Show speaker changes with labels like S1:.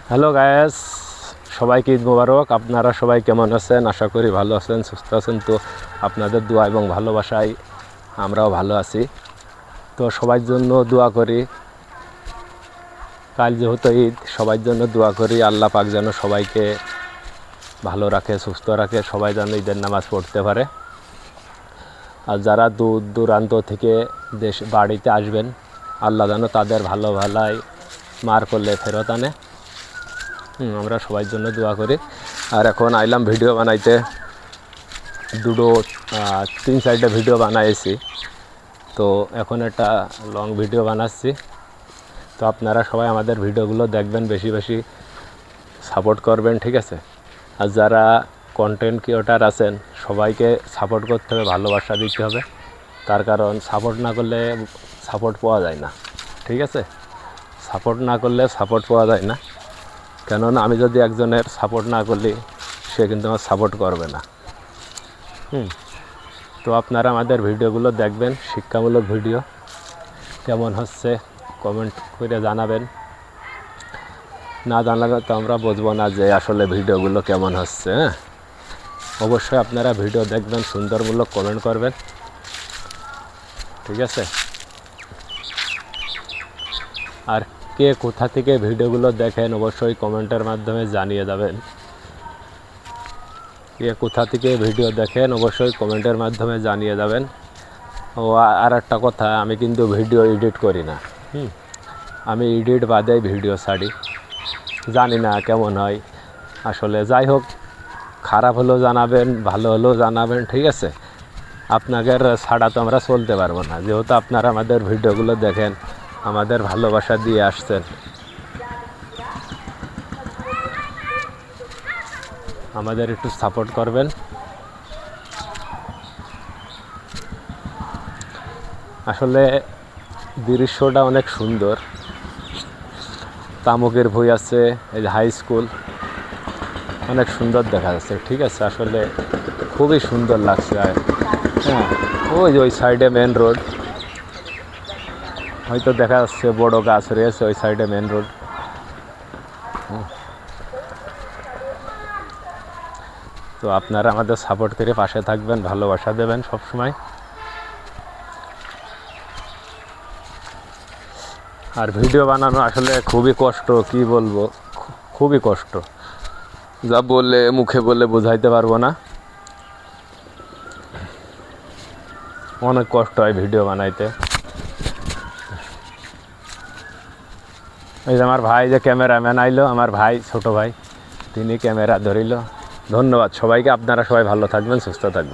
S1: Hello guys, সবাইকে ঈদ মোবারক। আপনারা সবাই কেমন আছেন? আশা করি ভালো আছেন, সুস্থ আছেন। তো আপনাদের দোয়া এবং ভালোবাসায় আমরাও ভালো আছি। তো সবার জন্য দোয়া করি, কাল যেহেতু ঈদ, সবার জন্য দোয়া করি আল্লাহ পাক যেন সবাইকে ভালো রাখে, সুস্থ রাখে, সবাই যেন ঈদের নামাজ পড়তে পারে। আর যারা দূর দূরান্ত থেকে বাড়িতে আসবেন, আল্লাহ যেন তাদের ভালো ভালাই মার করলে ফেরত আনে। আমরা সবার জন্য দোয়া করি। আর এখন আইলাম ভিডিও বানাইতে, তিন চারটে ভিডিও বানাইছি। তো এখন একটা লং ভিডিও বানাচ্ছি। তো আপনারা সবাই আমাদের ভিডিওগুলো দেখবেন, বেশি বেশি সাপোর্ট করবেন, ঠিক আছে? আর যারা কন্টেন্ট ক্রিয়েটার আছেন সবাইকে সাপোর্ট করতে হবে, ভালোবাসা দিতে হবে। তার কারণ সাপোর্ট না করলে সাপোর্ট পাওয়া যায় না, ঠিক আছে? সাপোর্ট না করলে সাপোর্ট পাওয়া যায় না। কেননা আমি যদি একজনের সাপোর্ট না করলে সে কিন্তু আমার সাপোর্ট করবে না। তো আপনারা আমাদের ভিডিওগুলো দেখবেন, শিক্ষামূলক ভিডিও। কেমন হচ্ছে কমেন্ট করে জানাবেন। না জানালে তো আমরা বুঝবো না যে আসলে ভিডিওগুলো কেমন হচ্ছে। অবশ্যই আপনারা ভিডিও দেখবেন, সুন্দরমূলক কমেন্ট করবেন, ঠিক আছে? আর কে কোথা থেকে ভিডিওগুলো দেখেন অবশ্যই কমেন্টের মাধ্যমে জানিয়ে যাবেন। কে কোথা থেকে ভিডিও দেখেন অবশ্যই কমেন্টের মাধ্যমে জানিয়ে যাবেন। ও আর একটা কথা, আমি কিন্তু ভিডিও এডিট করি না। আমি এডিট বাদেই ভিডিও ছাড়ি। জানি না কেমন হয় আসলে। যাই হোক, খারাপ হলেও জানাবেন, ভালো হলেও জানাবেন, ঠিক আছে? আপনাদের ছাড়া তো আমরা চলতে পারবো না, যেহেতু আপনারা আমাদের ভিডিওগুলো দেখেন, আমাদের ভালোবাসা দিয়ে আসছেন। আমাদের একটু সাপোর্ট করবেন। আসলে দৃশ্যটা অনেক সুন্দর। তামুকের ভুঁই আছে, এই যে হাই স্কুল, অনেক সুন্দর দেখা যাচ্ছে, ঠিক আছে? আসলে খুবই সুন্দর লাগছে। হ্যাঁ, ওই সাইডে মেন রোড, হয়তো দেখা যাচ্ছে বড় গাছ রয়েছে ওই সাইডে মেন রোড। তো আপনারা আমাদের সাপোর্ট করে পাশে থাকবেন, ভালোবাসা দেবেন সব সময়। আর ভিডিও বানানো আসলে খুবই কষ্ট, কি বলবো, খুবই কষ্ট। যা বলে মুখে বলে বোঝাইতে পারবো না। অনেক কষ্ট হয় ভিডিও বানাইতে। এই যে আমার ভাই যে ক্যামেরাম্যান আইলো, আমার ভাই, ছোট ভাই, তিনি ক্যামেরা ধরিল। ধন্যবাদ সবাইকে। আপনারা সবাই ভালো থাকবেন, সুস্থ থাকবেন।